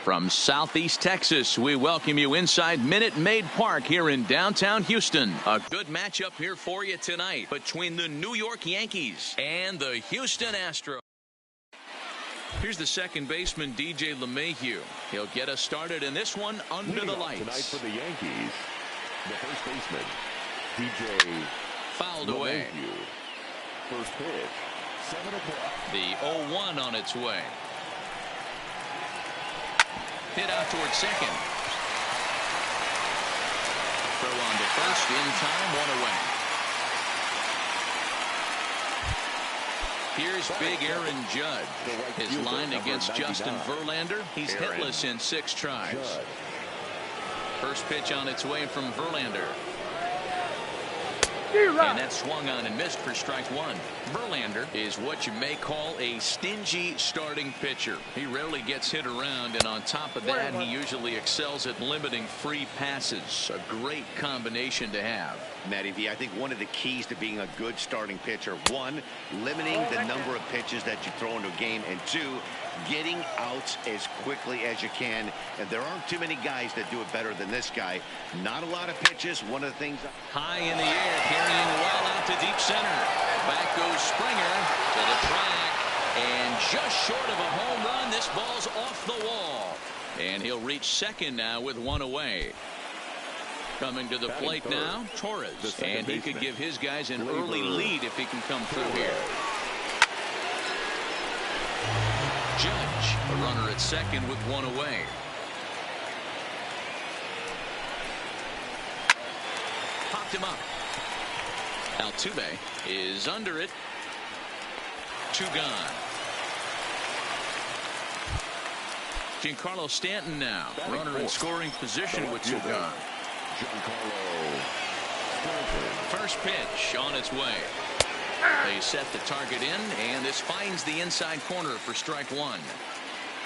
From Southeast Texas, we welcome you inside Minute Maid Park here in downtown Houston. A good matchup here for you tonight between the New York Yankees and the Houston Astros. Here's the second baseman, DJ LeMahieu. He'll get us started in this one under the lights. Tonight for the Yankees, the first baseman, DJ fouled away. First pitch, 7 o'clock. The 0-1 on its way. Hit out towards second. Throw on to first in time, 1 away. Here's big Aaron Judge. His line against Justin Verlander. He's hitless in 6 tries. First pitch on its way from Verlander. And that swung on and missed for strike 1. Verlander is what you may call a stingy starting pitcher. He rarely gets hit around, and on top of that, he usually excels at limiting free passes. A great combination to have. Matty V, I think one of the keys to being a good starting pitcher, 1, limiting the number of pitches that you throw into a game, and 2, getting outs as quickly as you can. And there aren't too many guys that do it better than this guy. Not a lot of pitches. One of the things high in the air, carrying well out to deep center. Back goes Springer to the track, and just short of a home run. This ball's off the wall, and he'll reach second now with 1 away. Coming to the plate now, Torres, and he could give his guys an early lead if he can come through here. Judge, a runner at second with 1 away. Popped him up. Altuve is under it. 2 gone. Giancarlo Stanton now, runner in scoring position with 2 gone. First pitch on its way. They set the target in, and this finds the inside corner for strike 1.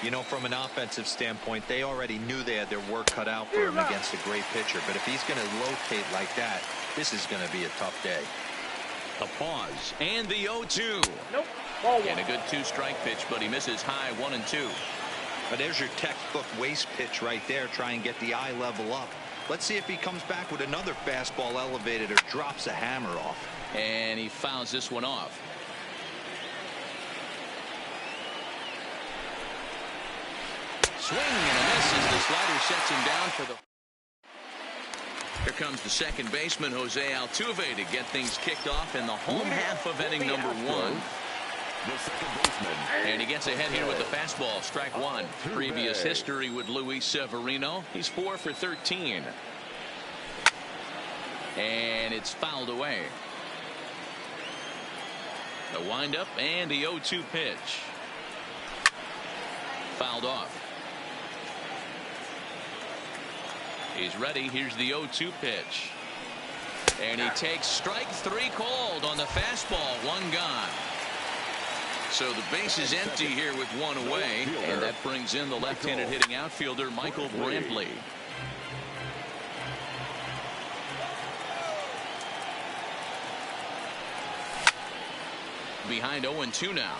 You know, from an offensive standpoint, they already knew they had their work cut out for him against a great pitcher. But if he's going to locate like that, this is going to be a tough day. A pause, and the 0-2. Nope. And a good 2-strike pitch, but he misses high 1 and 2. But there's your textbook waste pitch right there. Try and get the eye level up. Let's see if he comes back with another fastball elevated or drops a hammer off. And he fouls this one off. Swing and a miss as the slider sets him down for the. Here comes the second baseman, Jose Altuve, to get things kicked off in the home half of inning number 1. The second baseman. And he gets ahead here with the fastball, strike 1. Previous history with Luis Severino. He's 4 for 13. And it's fouled away. The windup and the 0-2 pitch. Fouled off. He's ready. Here's the 0-2 pitch. And he takes strike 3 called on the fastball. 1 gone. So the base is empty here with 1 away, and that brings in the left-handed hitting outfielder Michael Brantley. Behind 0-2 now.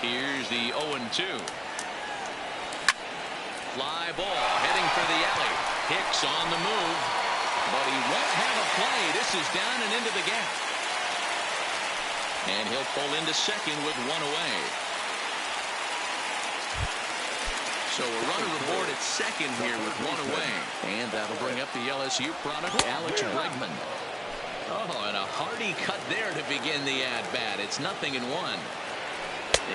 Here's the 0-2. Fly ball heading for the alley. Hicks on the move, but he won't have a play. This is down and into the gap. And he'll pull into second with 1 away. So a runner aboard at second here with 1 away. And that'll bring up the LSU product, Alex Bregman. Oh, and a hearty cut there to begin the at-bat. It's 0-1.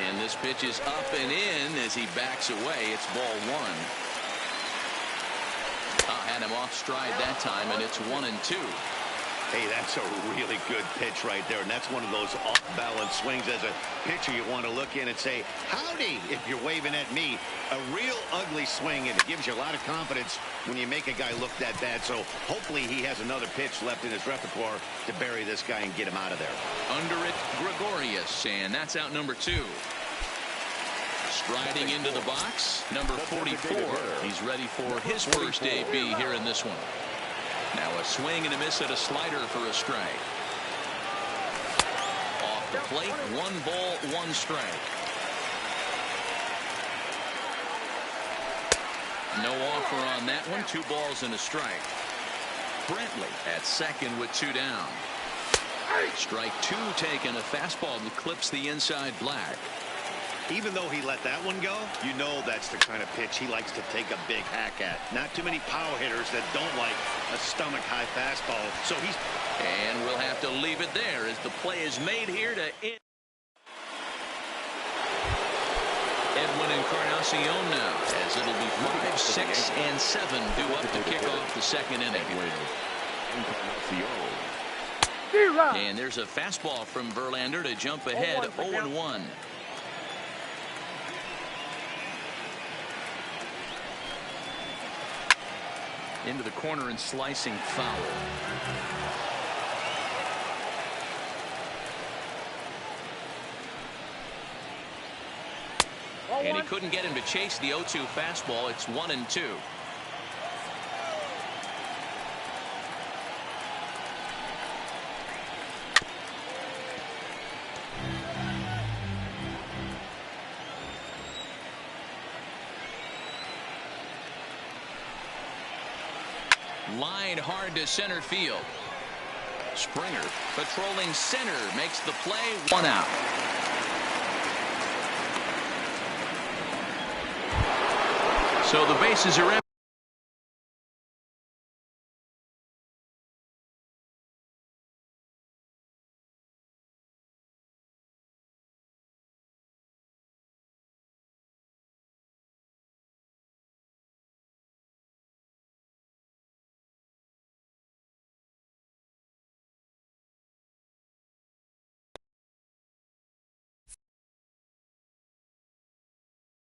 And this pitch is up and in as he backs away. It's ball 1. Had him off stride that time, and it's 1-2. Hey, that's a really good pitch right there, and that's one of those off-balance swings. As a pitcher, you want to look in and say, howdy, if you're waving at me. A real ugly swing, and it gives you a lot of confidence when you make a guy look that bad. So hopefully he has another pitch left in his repertoire to bury this guy and get him out of there. Under it, Gregorius, and that's out number 2. Striding into the box, number 44. He's ready for his first AB here in this one. Now a swing and a miss at a slider for a strike. Off off the plate. 1 ball, 1 strike. No offer on that one. 2 balls and a strike. Brantley at second with 2 down. Strike 2 taken. A fastball that clips the inside black. Even though he let that one go, you know that's the kind of pitch he likes to take a big hack at. Not too many power hitters that don't like a stomach-high fastball. So he's... And we'll have to leave it there as the play is made here to end. Edwin Encarnacion now, as it'll be 5, 6, and 7 due up to kick off the second inning. And there's a fastball from Verlander to jump ahead 0-1. Into the corner and slicing foul. And he couldn't get him to chase the 0-2 fastball. It's 1-2. Line hard to center field. Springer patrolling center makes the play. 1 out. So the bases are empty.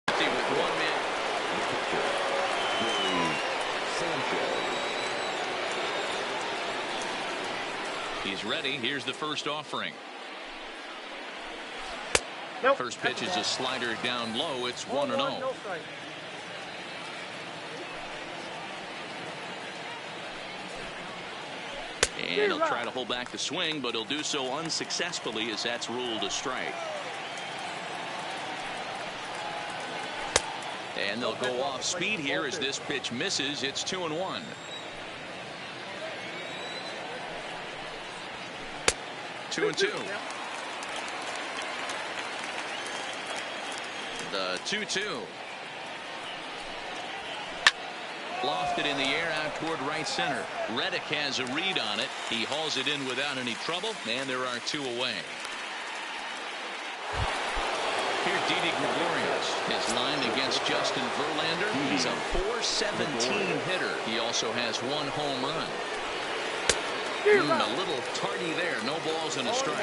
With 1 man. He's ready. Here's the first offering. Nope. First pitch is a slider down low. It's 1-0. No strike. And he'll try to hold back the swing, but he'll do so unsuccessfully as that's ruled a strike. And they'll go off speed here as this pitch misses. It's 2-1. Two and 2. The 2-2. Lofted in the air out toward right center. Reddick has a read on it. He hauls it in without any trouble, and there are 2 away. Here's Didi Gregorius. His line against Justin Verlander. He's a .417 hitter. He also has 1 home run. A little tardy there. No balls and a strike.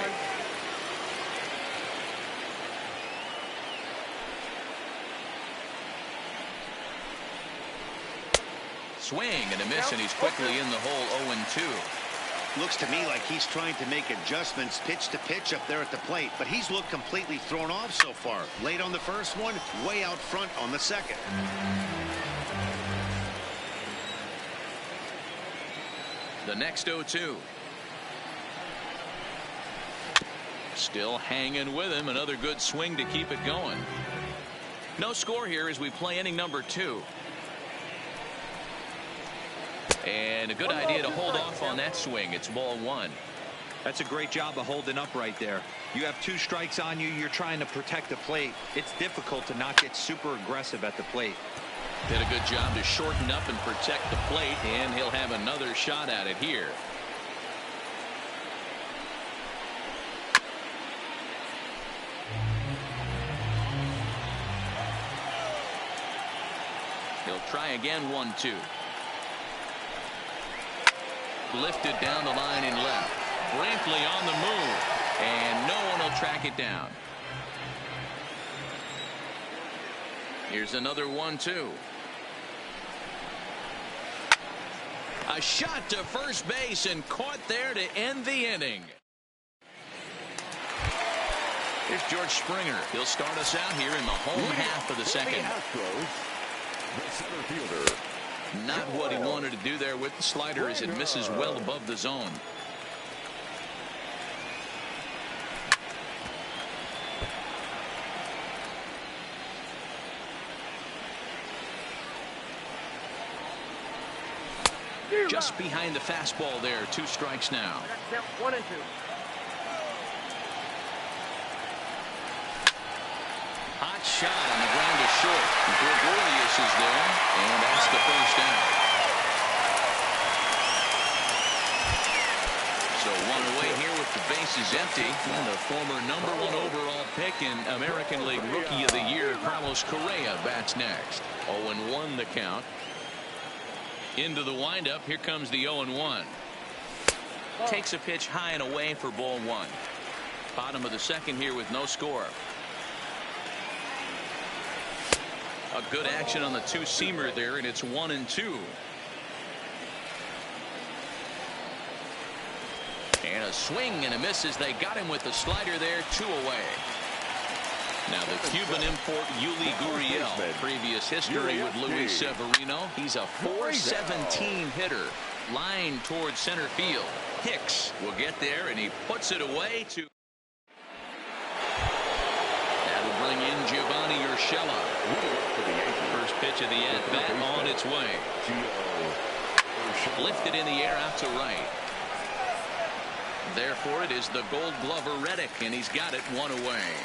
Swing and a miss, and he's quickly in the hole. 0-2. Looks to me like he's trying to make adjustments pitch to pitch up there at the plate, but he's looked completely thrown off so far. Late on the first one, way out front on the second. The next 0-2. Still hanging with him. Another good swing to keep it going. No score here as we play inning number 2. And a good idea to hold off on that swing. It's ball 1. That's a great job of holding up right there. You have 2 strikes on you. You're trying to protect the plate. It's difficult to not get super aggressive at the plate. Did a good job to shorten up and protect the plate, and he'll have another shot at it here. He'll try again. 1-2. Lifted down the line in left. Brantley on the move, and no one will track it down. Here's another 1-2. A shot to first base and caught there to end the inning. Here's George Springer. He'll start us out here in the home half of the second. The center fielder. Not what he wanted to do there with the slider as it misses well above the zone. Just behind the fastball there. 2 strikes now. 1 and 2. Hot shot on the ground to short. Gregorius is there, and that's the first down. So 1 away here with the bases empty. And the former #1 overall pick in American League Rookie of the Year, Carlos Correa, bats next. 0-1 the count. Into the windup. Here comes the 0-1. Takes a pitch high and away for ball 1. Bottom of the second here with no score. A good action on the 2-seamer there, and it's 1-2. And a swing and a miss as they got him with the slider there. 2 away. Now the Cuban import Yuli Gurriel. Previous history with Luis Severino. He's a .417 hitter. Line towards center field. Hicks will get there, and he puts it away to. That'll bring in Giovanni Urshela. First pitch of the at-bat on its way. Lifted in the air out to right. Therefore, it is the Gold Glover Reddick, and he's got it 1 away.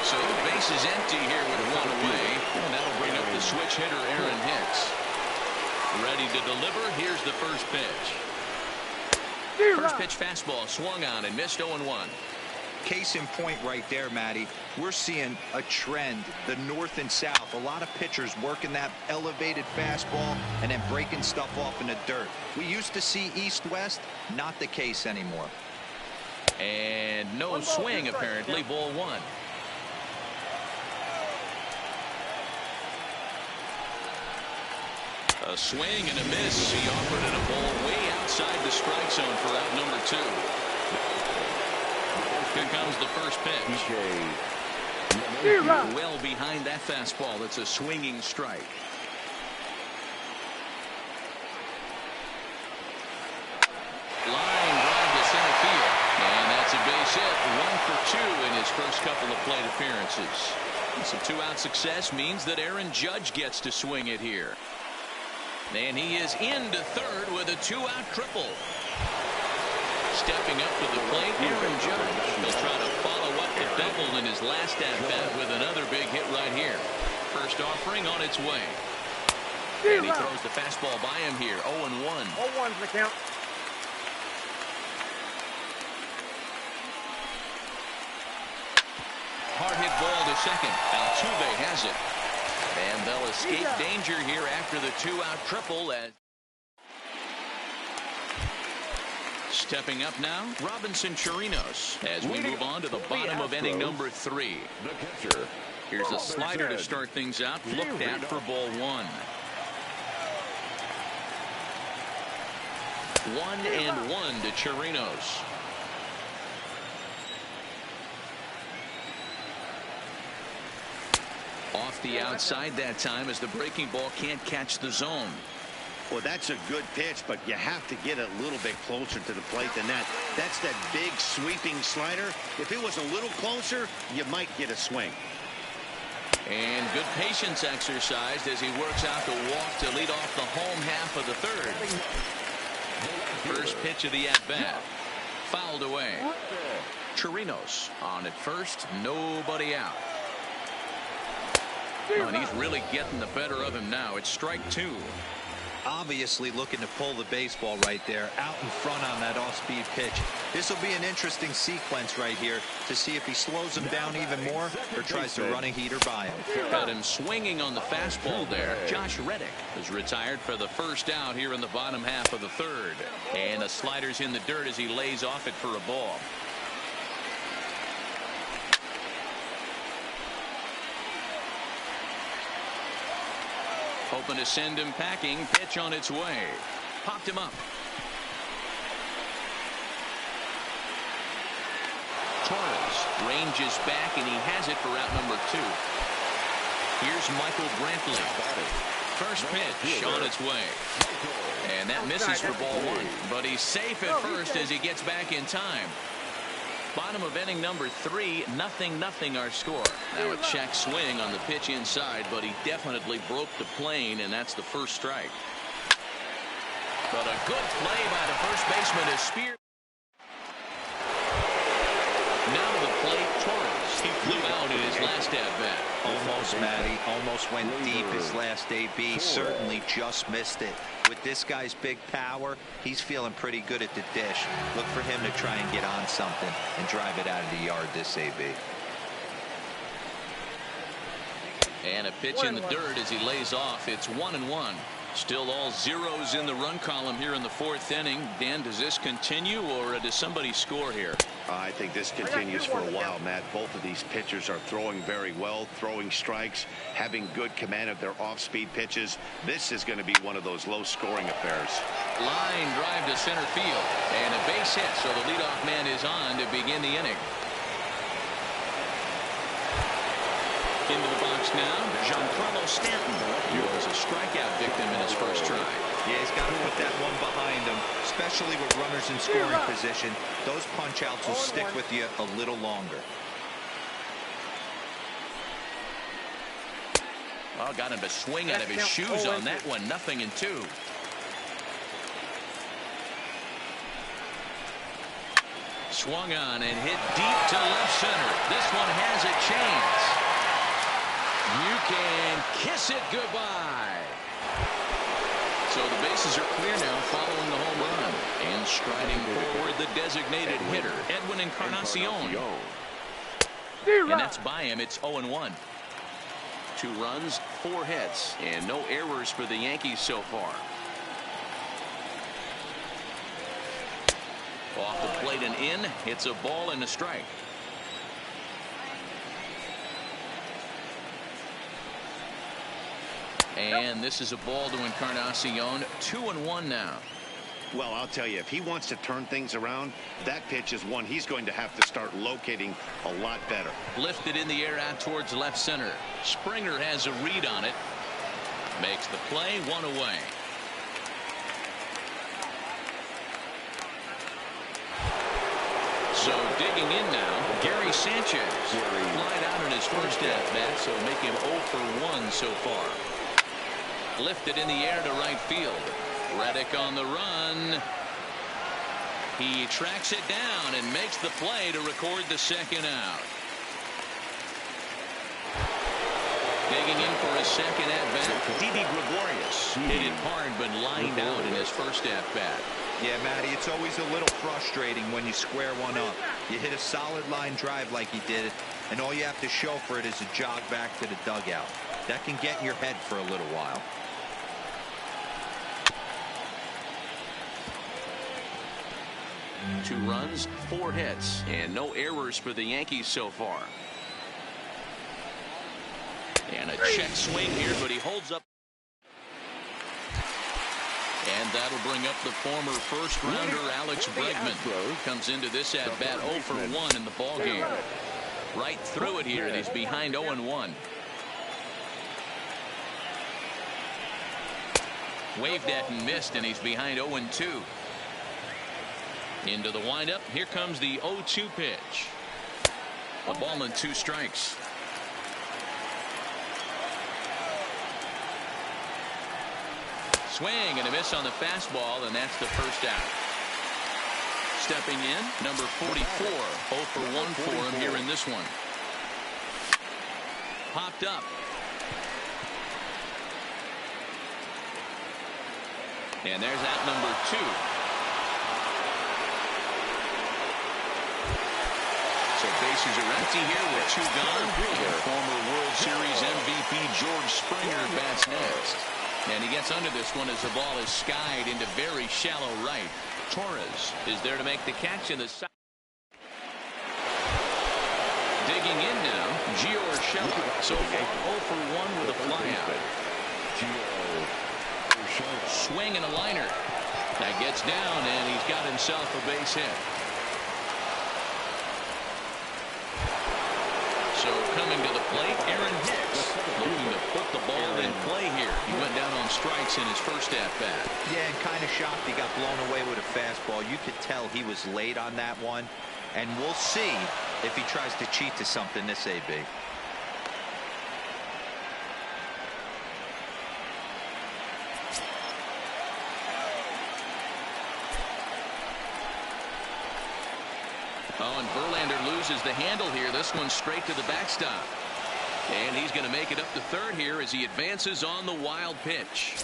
So the base is empty here with 1 away, and that'll bring up the switch hitter Aaron Hicks. Ready to deliver. Here's the first pitch. First pitch fastball swung on and missed. 0-1. Case in point right there, Matty. We're seeing a trend, the north and south. A lot of pitchers working that elevated fastball and then breaking stuff off in the dirt. We used to see east-west, not the case anymore. And no swing, apparently. Ball 1. A swing and a miss. He offered it a ball way outside the strike zone for out number 2. Here comes the first pitch. Well behind that fastball. It's a swinging strike. Line drive to center field. And that's a base hit. 1 for 2 in his first couple of plate appearances. Some 2-out success means that Aaron Judge gets to swing it here. And he is into third with a 2-out triple. Stepping up to the plate, Aaron Judge. He'll try to follow up the double in his last at-bat with another big hit right here. First offering on its way. And he throws the fastball by him here. 0-1. 0-1's the count. Hard hit ball to second. Altuve has it. And they'll escape danger here after the 2-out triple. Stepping up now, Robinson Chirinos as we move on to the bottom of inning number 3. Here's a slider to start things out. Looked at for ball 1. 1-1 to Chirinos. Off the outside that time as the breaking ball can't catch the zone. Well, that's a good pitch, but you have to get a little bit closer to the plate than that. That's that big sweeping slider. If it was a little closer, you might get a swing. And good patience exercised as he works out the walk to lead off the home half of the third. First pitch of the at-bat. Fouled away. Chirinos on at first. Nobody out. Oh, and he's really getting the better of him now. It's strike 2. Obviously looking to pull the baseball right there out in front on that off-speed pitch. This will be an interesting sequence right here to see if he slows him down even more or tries to run a heater by him. Got him swinging on the fastball there. Josh Reddick is retired for the first out here in the bottom half of the third. And the slider's in the dirt as he lays off it for a ball. Hoping to send him packing. Pitch on its way. Popped him up. Torres ranges back, and he has it for out number 2. Here's Michael Brantley. First pitch on its way. And that misses for ball 1. But he's safe at first as he gets back in time. Bottom of inning number 3, 0-0 our score. Now a check swing on the pitch inside, but he definitely broke the plane, and that's the first strike. But a good play by the first baseman is Spear. Now to the plate, Torres. He flew out in his last at-bat. Almost, Matty. Almost went deep his last AB. Certainly just missed it. With this guy's big power, he's feeling pretty good at the dish. Look for him to try and get on something and drive it out of the yard this AB. And a pitch in the dirt as he lays off. It's 1-1. Still all zeros in the run column here in the 4th inning. Dan, does this continue, or does somebody score here? I think this continues for a while, Matt. Both of these pitchers are throwing very well, throwing strikes, having good command of their off-speed pitches. This is going to be one of those low-scoring affairs. Line drive to center field, and a base hit, so the leadoff man is on to begin the inning. Into the box now, Giancarlo Stanton. He was a strikeout victim in his first try. Yeah, he's got to put that one behind him, especially with runners in scoring position. Those punch-outs will stick with you a little longer. Well, got him to swing out of his shoes on that one. 0-2. Swung on and hit deep to left center. This one has a chance. You can kiss it goodbye. So the bases are clear now following the home run. And striding forward, the designated hitter, Edwin Encarnacion. And that's by him. It's 0-1. 2 runs, 4 hits, and no errors for the Yankees so far. Off the plate and in. It's a ball and a strike. And this is a ball to Encarnacion. 2-1 now. Well, I'll tell you, if he wants to turn things around, that pitch is one he's going to have to start locating a lot better. Lifted in the air out towards left center. Springer has a read on it. Makes the play, 1 away. So digging in now, Gary Sanchez. Flied out in his first at-bat, so make him 0 for 1 so far. Lifted in the air to right field. Reddick on the run. He tracks it down and makes the play to record the second out. Digging in for his second at-bat, Didi Gregorius. Hit it hard but lined out in his first at-bat. Yeah, Matty, it's always a little frustrating when you square one up. You hit a solid line drive like he did, and all you have to show for it is a jog back to the dugout. That can get in your head for a little while. Two runs, 4 hits, and no errors for the Yankees so far. And a check swing here, but he holds up. And that'll bring up the former first-rounder Alex Bregman. Comes into this at-bat 0 for 1 in the ballgame. Right through it here, and he's behind 0-1. Waved at and missed, and he's behind 0-2. Into the windup. Here comes the 0-2 pitch. A ball and 2 strikes. Swing and a miss on the fastball, and that's the first out. Stepping in, number 44. 0 for 1 for him here in this one. Popped up. And there's out number 2. So bases are empty here with 2 gone. Former World Series MVP George Springer bats next. And he gets under this one as the ball is skied into very shallow right. Torres is there to make the catch in the side. Digging in now, Gio Urshela. So far 0 for 1 with a flyout. Swing and a liner. That gets down, and he's got himself a base hit. So coming to the plate, Aaron Hicks looking to put the ball in play here. He went down on strikes in his first at-bat. Yeah, and kind of shocked he got blown away with a fastball. You could tell he was late on that one. and we'll see if he tries to cheat to something this AB. Oh, and Verlander loses the handle here. This one's straight to the backstop. And he's going to make it up to third here as he advances on the wild pitch.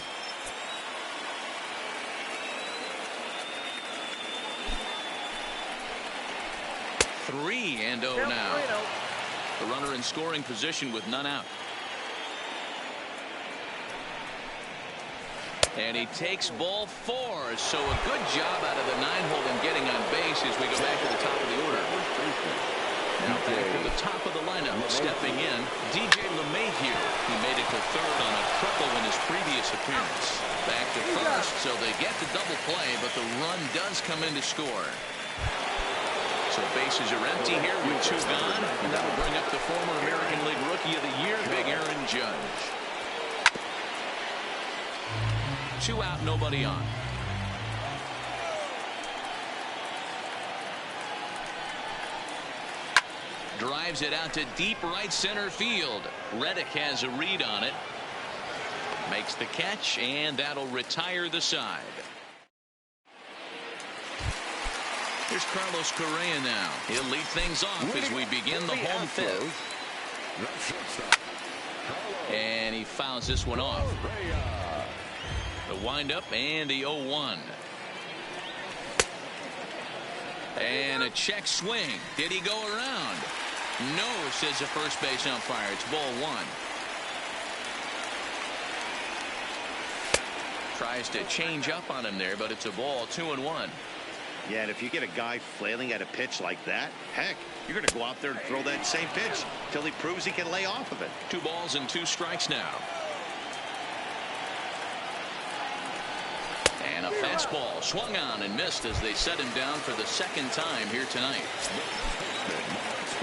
Three and oh now. The runner in scoring position with none out. And he takes ball four. So a good job out of the 9-hole in getting on base as we go back to the top of the order. Now back to the top of the lineup. Stepping in, DJ LeMahieu. He made it to third on a triple in his previous appearance. Back to first, so they get the double play, but the run does come in to score. So bases are empty here with two gone, and that will bring up the former American League Rookie of the Year, Big Aaron Judge. Two out, nobody on. Drives it out to deep right center field. Reddick has a read on it. Makes the catch, and that'll retire the side. Here's Carlos Correa now. He'll lead things off as we begin the home fifth. And he fouls this one off. The windup and the 0-1. And a check swing. Did he go around? No, says the first base umpire. It's ball one. Tries to change up on him there, but it's a ball, 2-1. Yeah, and if you get a guy flailing at a pitch like that, heck, you're going to go out there and throw that same pitch till he proves he can lay off of it. 2 balls and 2 strikes now. And a fastball swung on and missed as they set him down for the second time here tonight.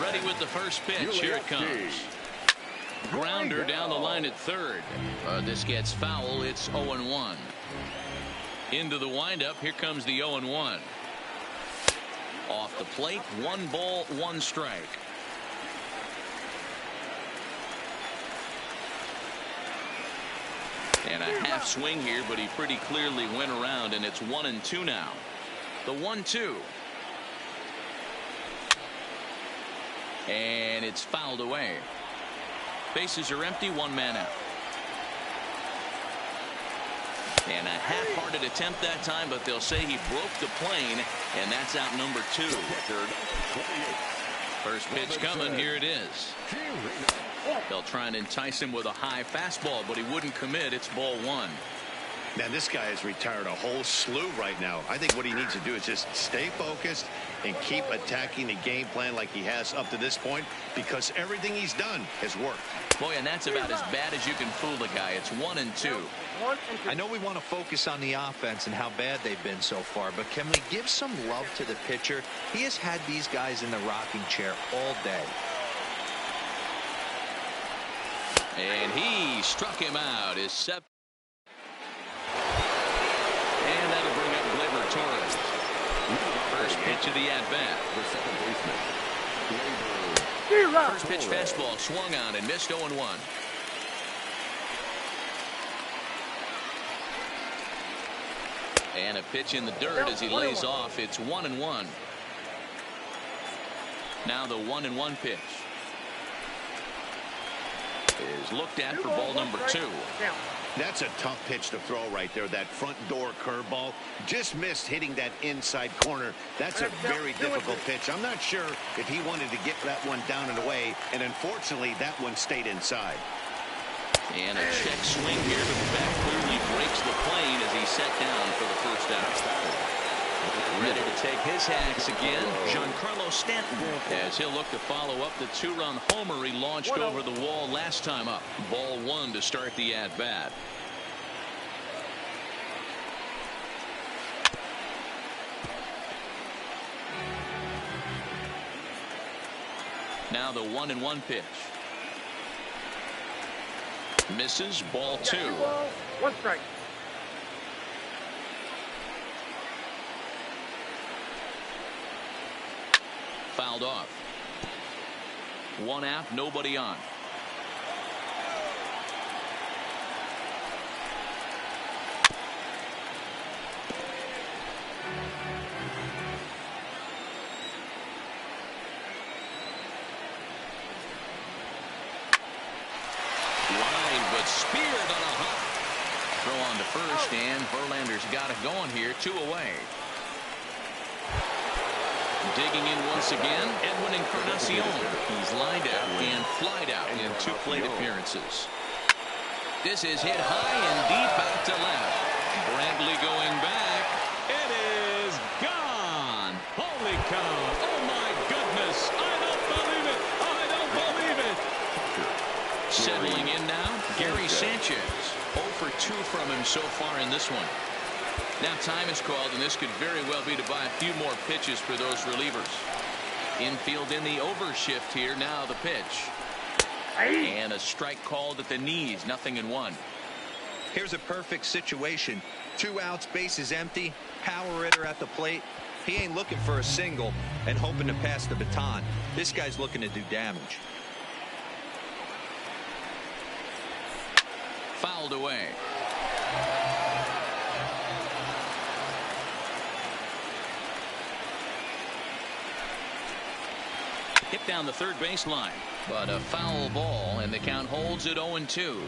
Ready with the first pitch. Here it comes. Grounder down the line at third. This gets foul. It's 0-1. Into the windup. Here comes the 0-1. Off the plate. 1 ball, 1 strike. And a half swing here, but he pretty clearly went around, and it's 1-2 now. The 1-2. And it's fouled away. Bases are empty, 1 man out. And a half-hearted attempt that time, but they'll say he broke the plane, and that's out number 2. First pitch coming, here it is. They'll try and entice him with a high fastball, but he wouldn't commit. It's ball 1. Man, this guy has retired a whole slew right now. I think what he needs to do is just stay focused and keep attacking the game plan like he has up to this point, because everything he's done has worked. Boy, and that's about as bad as you can fool the guy. It's 1-2. I know we want to focus on the offense and how bad they've been so far, but can we give some love to the pitcher? He has had these guys in the rocking chair all day. And he struck him out. His 7th. And that'll bring up Gleyber Torres. First pitch of the at-bat. First pitch fastball swung on and missed 0-1. And a pitch in the dirt as he lays off. It's 1-1. Now the 1-1 pitch is looked at for ball number 2. That's a tough pitch to throw right there. That front door curveball just missed hitting that inside corner. That's a very difficult pitch. I'm not sure if he wanted to get that one down and away, and unfortunately that one stayed inside. And a check swing here to the back clearly breaks the plane as he's set down for the first out. Ready to take his hacks again, Giancarlo Stanton, as he'll look to follow up the 2-run homer he launched over the wall last time up. Ball 1 to start the at-bat. Now the 1-1 pitch. Misses, ball 2. 1 strike. fouled off. 1 out, nobody on. Line, but speared on a hop. Throw on to first, and Verlander's got it going here. 2 away. Digging in once again, Edwin Encarnacion. He's lined out and flied out in 2 plate appearances. This is hit high and deep out to left. Brantley going back. It is gone. Holy cow. Oh, my goodness. I don't believe it. I don't believe it. Settling in now, Gary Sanchez. 0 for 2 from him so far in this one. Now time is called, and this could very well be to buy a few more pitches for those relievers. Infield in the overshift here. Now the pitch. And a strike called at the knees. 0-1. Here's a perfect situation. 2 outs, bases empty, power hitter at the plate. He ain't looking for a single and hoping to pass the baton. This guy's looking to do damage. Fouled away. Hit down the third baseline, but a foul ball, and the count holds at 0-2.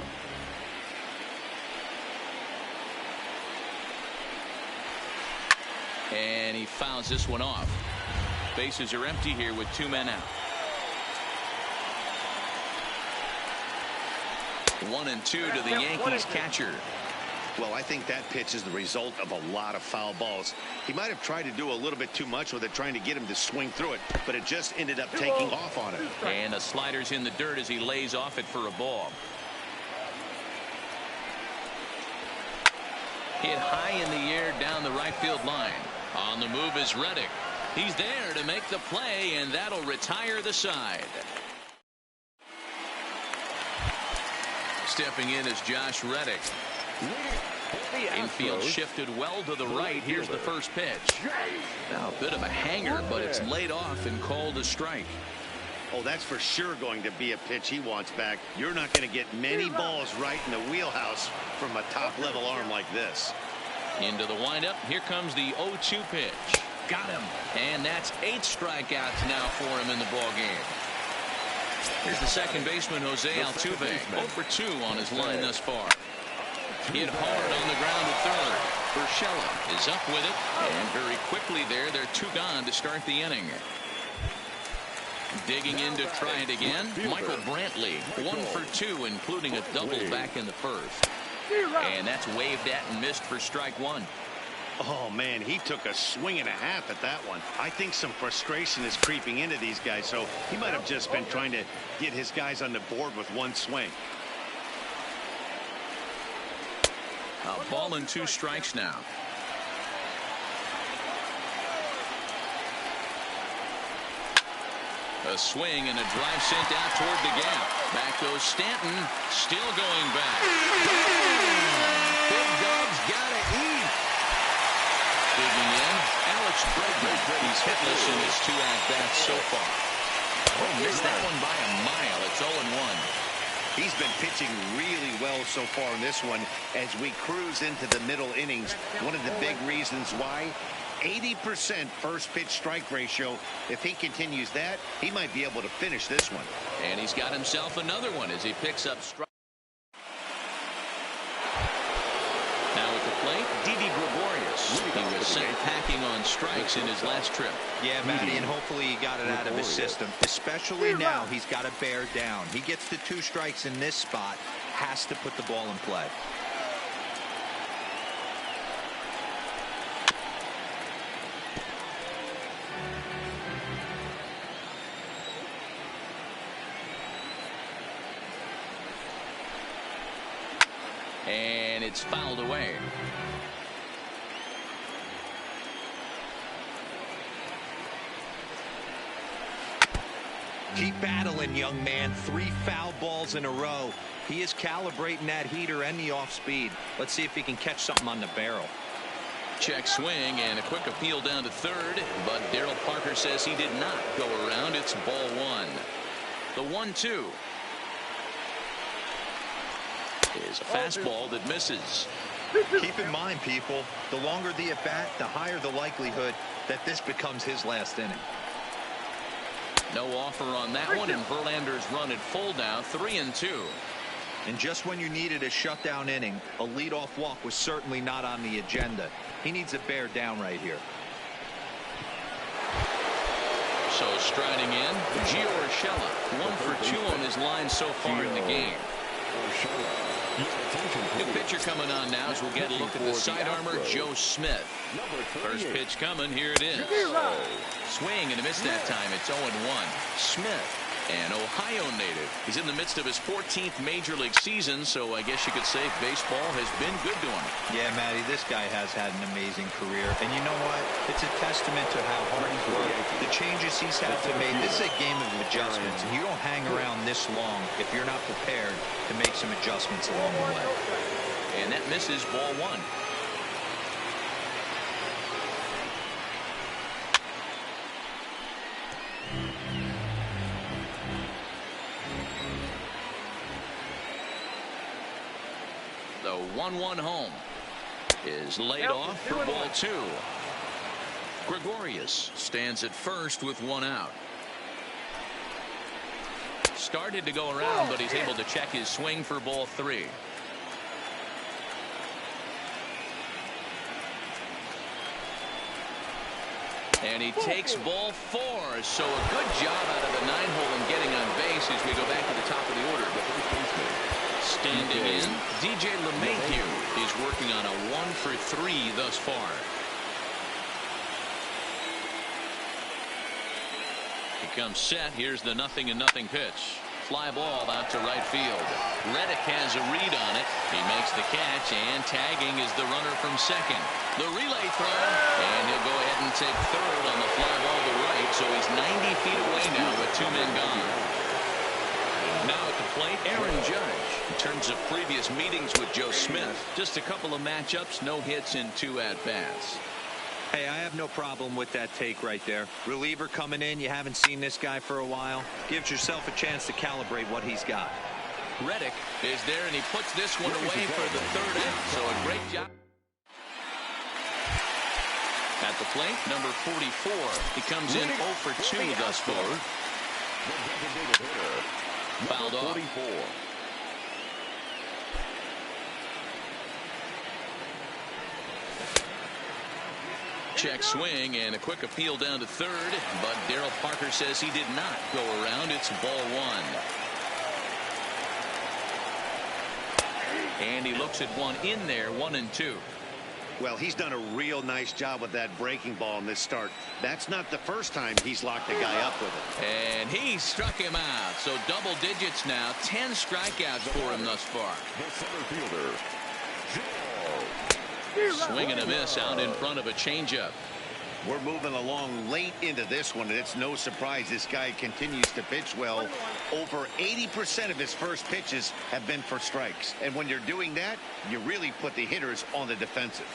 And he fouls this one off. Bases are empty here with 2 men out. 1-2 to the Yankees catcher. Well, I think that pitch is the result of a lot of foul balls. He might have tried to do a little bit too much with it, trying to get him to swing through it, but it just ended up taking off on him. And the slider's in the dirt as he lays off it for a ball. Hit high in the air down the right field line. On the move is Reddick. He's there to make the play, and that'll retire the side. Stepping in is Josh Reddick. Infield shifted well to the right. Here's the first pitch. Now a bit of a hanger, but it's laid off and called a strike. Oh, that's for sure going to be a pitch he wants back. You're not going to get many balls right in the wheelhouse from a top-level arm like this. Into the windup. Here comes the 0-2 pitch. Got him. And that's 8 strikeouts now for him in the ball game. Here's the second baseman, Jose Altuve. 0 for 2 on his line thus far. Hit hard on the ground at third. Urshela is up with it, and very quickly there, they're 2 gone to start the inning. Digging in to try it again, Michael Brantley. 1 for 2, including a double back in the first. And that's waved at and missed for strike 1. Oh, man, he took a swing and a half at that one. I think some frustration is creeping into these guys, so he might have just been trying to get his guys on the board with 1 swing. A ball and 2 strikes now. A swing and a drive sent out toward the gap. Back goes Stanton, still going back. Big Dog's got to eat. Digging in, Alex Bregman. He's hitless in his 2 at-bats so far. Oh, missed that one by a mile. It's 0-1. He's been pitching really well so far in this one as we cruise into the middle innings. One of the big reasons why, 80% first pitch strike ratio. If he continues that, he might be able to finish this one. And he's got himself another one as he picks up strike. Now at the plate, Didi Gregorius. He was sent packing on strikes in his last trip. Yeah, Matty, and hopefully he got it out of his system. Especially now, he's got to bear down. He gets the 2 strikes in this spot, has to put the ball in play. And it's fouled away. Keep battling, young man. 3 foul balls in a row. He is calibrating that heater and the off speed. Let's see if he can catch something on the barrel. Check swing and a quick appeal down to third, but Darryl Parker says he did not go around. It's ball one. The 1-2 is a fastball that misses. Keep in mind, people, the longer the at bat, the higher the likelihood that this becomes his last inning. No offer on that one, and Verlander's run at full now, 3-2. And just when you needed a shutdown inning, a leadoff walk was certainly not on the agenda. He needs to bear down right here. So striding in, Gio Urshela, 1 for 2 on his line so far in the game. New pitcher coming on now as we'll get a look at the sidearmer, Joe Smith. First pitch coming, here it is. Swing and a miss that time. It's 0-1. Smith, an Ohio native. He's in the midst of his 14th major league season, so I guess you could say baseball has been good to him. Yeah, Matty, this guy has had an amazing career. And you know what? It's a testament to how hard he's worked. The changes he's had to make. This is a game of adjustments, and you don't hang around this long if you're not prepared to make some adjustments along the way. And that misses, ball one. The 1-1 home is laid off for ball two. Gregorius stands at first with one out. Started to go around, but he's able to check his swing for ball three. And he takes ball four. So a good job out of the 9-hole in getting on base as we go back to the top of the order. Standing in, DJ LeMahieu is working on a 1 for 3 thus far. He comes set. Here's the 0-0 pitch. Fly ball out to right field. Reddick has a read on it. He makes the catch, and tagging is the runner from second. The relay throw, and he'll go ahead and take third on the fly ball to right, so he's 90 feet away now with 2 men gone. Now at the plate, Aaron Judge. In terms of previous meetings with Joe Smith, just a couple of matchups, no hits in 2 at-bats. Hey, I have no problem with that take right there. Reliever coming in, you haven't seen this guy for a while. Gives yourself a chance to calibrate what he's got. Reddick is there, and he puts this one away for the third out. So a great job. At the plate, number 44. He comes in 0 for 2 thus far. Fouled off. Check swing and a quick appeal down to third, but Darryl Parker says he did not go around. It's ball one. And he looks at one in there, 1-2. Well, he's done a real nice job with that breaking ball in this start. That's not the first time he's locked a guy up with it. And he struck him out. So double digits now. 10 strikeouts for him thus far. The center fielder, Swing and a miss out in front of a changeup. We're moving along late into this one, and it's no surprise this guy continues to pitch well. Over 80% of his first pitches have been for strikes. And when you're doing that, you really put the hitters on the defensive.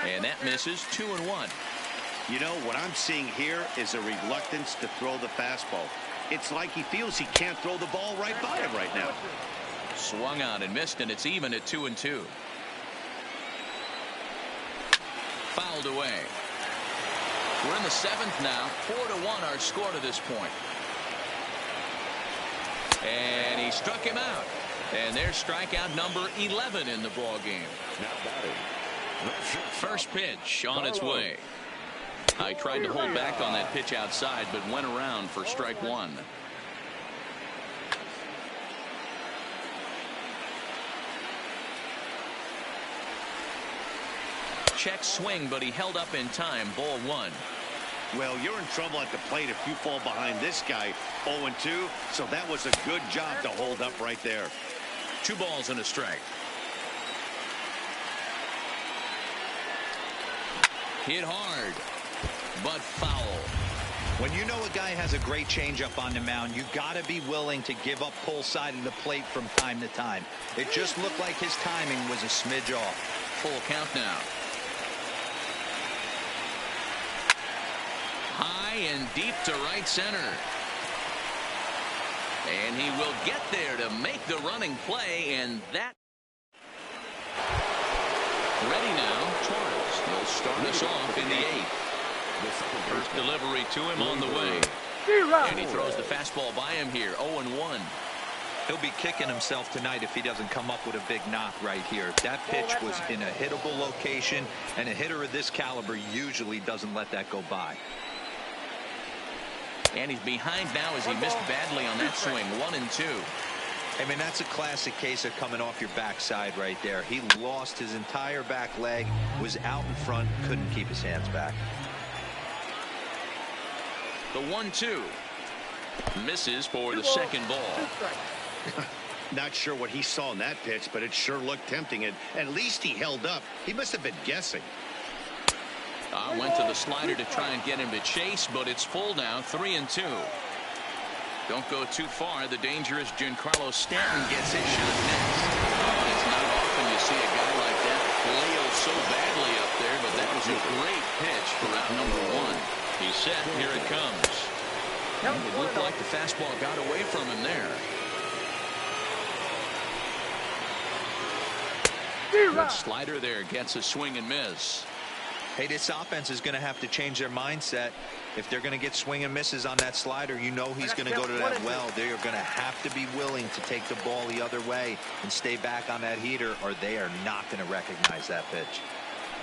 And that misses, 2-1. You know, what I'm seeing here is a reluctance to throw the fastball. It's like he feels he can't throw the ball right by him right now. Swung on and missed, and it's even at 2-2. Fouled away. We're in the 7th now. 4-1 our score to this point. And he struck him out. And there's strikeout number 11 in the ball game. First pitch on its way. I tried to hold back on that pitch outside, but went around for strike one. Check swing, but he held up in time. Ball one. Well, you're in trouble at the plate if you fall behind this guy. 0-2, so that was a good job to hold up right there. 2 balls and a strike. Hit hard, but foul. When you know a guy has a great changeup on the mound, you got to be willing to give up pull side of the plate from time to time. It just looked like his timing was a smidge off. Full count now. high and deep to right center. And he will get there to make the running play, and that. Ready now, Torres. He'll start us off in the 8th. First delivery to him on the way. And he throws the fastball by him here, 0-1. He'll be kicking himself tonight if he doesn't come up with a big knock right here. That pitch was in a hittable location, and a hitter of this caliber usually doesn't let that go by. And he's behind now as he missed badly on that swing, 1-2. I mean, that's a classic case of coming off your backside right there. He lost his entire back leg, was out in front, couldn't keep his hands back. The 1-2 misses for the second ball. Not sure what he saw in that pitch, but it sure looked tempting. And at least he held up. He must have been guessing. Went to the slider to try and get him to chase, but it's full now, 3-2. Don't go too far. The dangerous Giancarlo Stanton gets his shot next. It's not often you see a guy like that flail so badly up there, but that was a great pitch for out number 1. He's set. Here it comes. It looked like the fastball got away from him there. Good slider there. Gets a swing and miss. Hey, this offense is going to have to change their mindset. If they're going to get swing and misses on that slider, you know he's going to go to that well. They are going to have to be willing to take the ball the other way and stay back on that heater, or they are not going to recognize that pitch.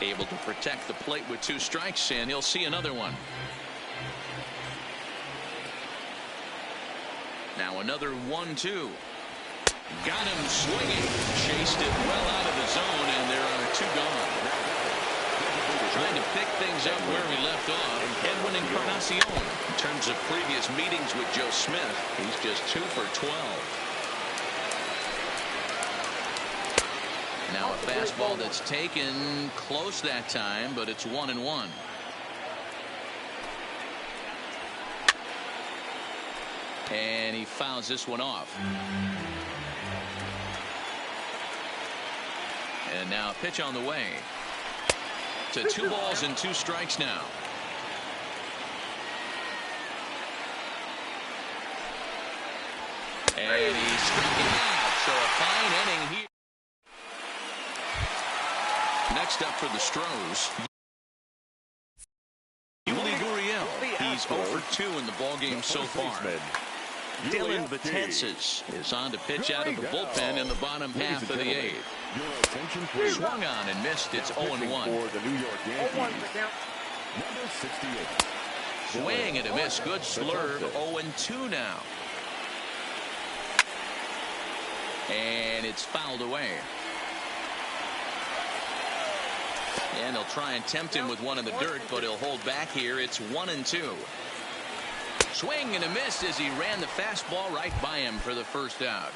Able to protect the plate with 2 strikes, and he'll see another one. Now another 1-2. Got him swinging. Chased it well out of the zone, and there are 2 gone. Trying to pick things up where we left off. Edwin Encarnacion. In terms of previous meetings with Joe Smith, he's just 2 for 12. Now a fastball that's taken close that time, but it's 1-1. And he fouls this one off. And now a pitch on the way. To 2 balls and 2 strikes now. And he struck him out. So a fine inning here. Next up for the Stros, Yuli Gurriel. He's 0 for 2 in the ballgame so far. Dylan Betances is on to pitch out of the bullpen in the bottom half of the 8th. Swung on and missed. It's 0-1. Swing and a miss. Good slurve. 0-2 now. And it's fouled away. And they'll try and tempt him with one in the dirt, but he'll hold back here. It's 1-2. Swing and a miss as he ran the fastball right by him for the first out.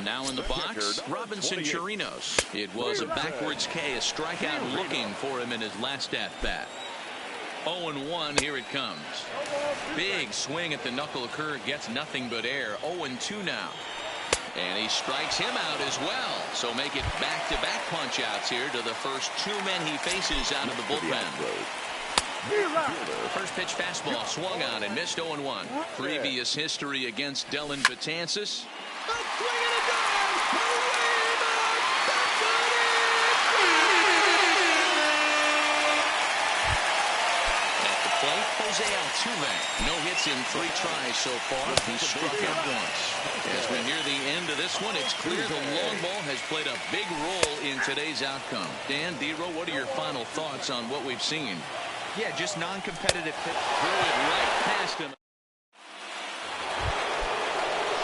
Now in the box, Robinson Chirinos. It was a backwards K, a strikeout looking for him in his last at-bat. 0-1, here it comes. Big swing at the knuckle curve, gets nothing but air. 0-2 now. And he strikes him out as well. So make it back-to-back punch-outs here to the first 2 men he faces out of the bullpen. First pitch fastball swung on and missed. 0-1. Previous history against Dylan Betances. At the plate, Jose Altuve. No hits in 3 tries so far. He struck out once. As we near the end of this one, it's clear the long ball has played a big role in today's outcome. Dan, D-Row, what are your final thoughts on what we've seen? Yeah, just non-competitive pitch. Threw it right past him.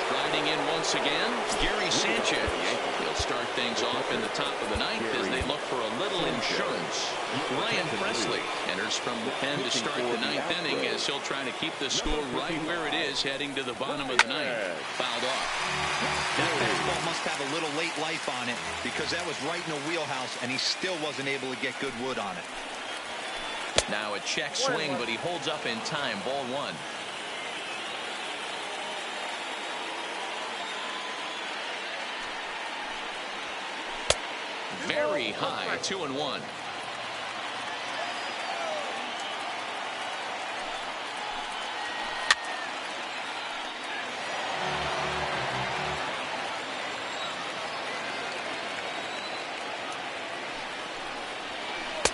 Striding in once again, Gary Sanchez. He'll start things off in the top of the 9th as they look for a little insurance. Ryan Presley enters from the pen to start the 9th inning as he'll try to keep the score right where it is heading to the bottom of the 9th. Fouled off. That fastball must have a little late life on it because that was right in the wheelhouse and he still wasn't able to get good wood on it. Now a check swing, but he holds up in time. Ball 1. Very high. 2-1.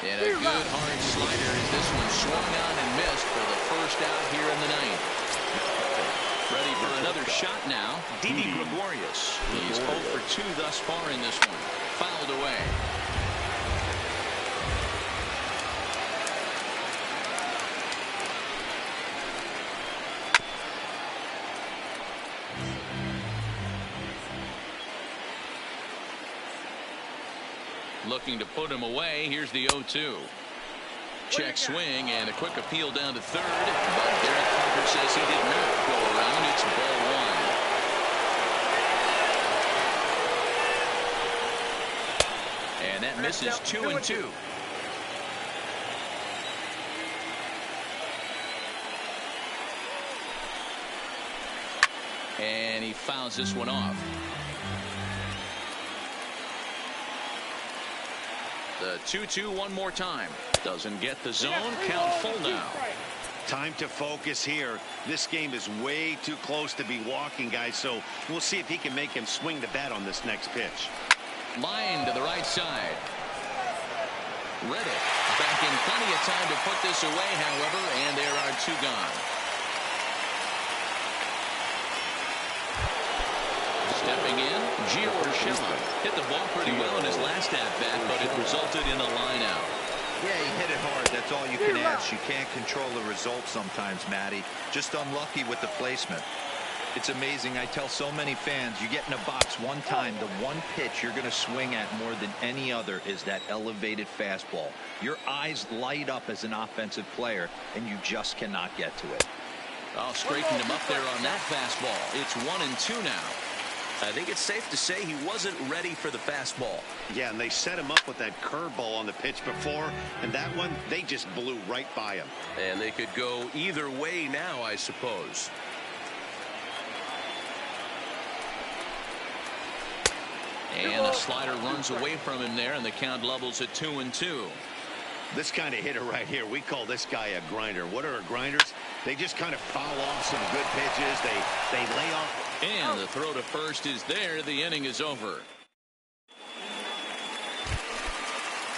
And a good hard slider as this one swung on and missed for the first out here in the ninth. Ready for another shot now. Didi Gregorius. He's 0 for 2 thus far in this one. Fouled away. Looking to put him away. Here's the 0-2. Check swing and a quick appeal down to third. But Derek Parker says he did not go around. It's ball 1. And that misses 2-2. And he fouls this one off. The 2-2 one more time. Doesn't get the zone. Count full now. Time to focus here. This game is way too close to be walking, guys, so we'll see if he can make him swing the bat on this next pitch. Line to the right side. Read it. Back in plenty of time to put this away, however, and there are 2 gone. Stepping in, Gio Urshela hit the ball pretty well in his last at-bat, but it resulted in a line out. Yeah, he hit it hard. That's all you can ask. You can't control the result sometimes, Matty. Just unlucky with the placement. It's amazing. I tell so many fans, you get in a box one time, the one pitch you're going to swing at more than any other is that elevated fastball. Your eyes light up as an offensive player, and you just cannot get to it. Oh, straightened him up there on that fastball. It's 1-2 now. I think it's safe to say he wasn't ready for the fastball. Yeah, and they set him up with that curveball on the pitch before, and that one, they just blew right by him. And they could go either way now, I suppose. And a slider runs away from him there, and the count levels at 2-2. This kind of hitter right here, we call this guy a grinder. What are grinders? They just kind of foul off some good pitches. They lay off. And the throw to first is there. The inning is over.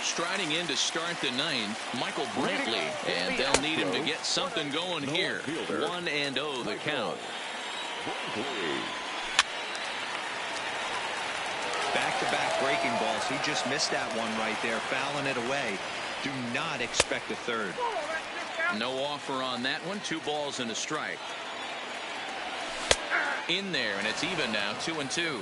Striding in to start the ninth, Michael Brantley, and they'll need him to get something going here. 1-0 the count. Back-to-back breaking balls. He just missed that one right there, fouling it away. Do not expect a third. No offer on that one. 2 balls and a strike. In there, and it's even now, 2-2.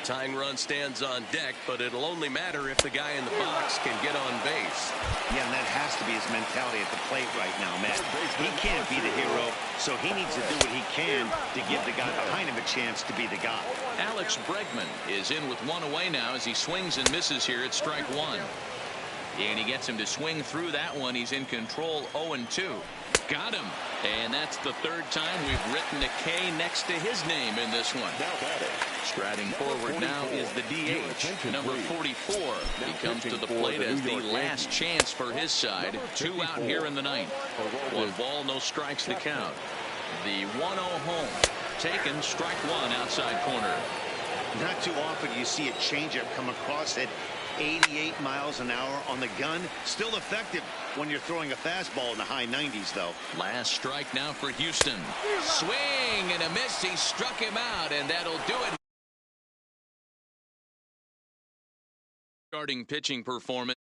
Tying run stands on deck, but it'll only matter if the guy in the box can get on base. Yeah, and that has to be his mentality at the plate right now, Matt. He can't be the hero, so he needs to do what he can to give the guy behind him a chance to be the guy. Alex Bregman is in with 1 away now as he swings and misses here at strike 1. And he gets him to swing through that one. He's in control. 0-2. Got him. And that's the 3rd time we've written a K next to his name in this one. Striding forward now is the DH. Number 44. He comes to the plate as the last chance for his side. 2 out here in the ninth. 1 ball, no strikes to count. The 1-0 home. Taken, strike 1 outside corner. Not too often you see a changeup come across at 88 miles an hour on the gun. Still effective when you're throwing a fastball in the high 90s, though. Last strike now for Houston. Swing and a miss. He struck him out, and that'll do it. Starting pitching performance.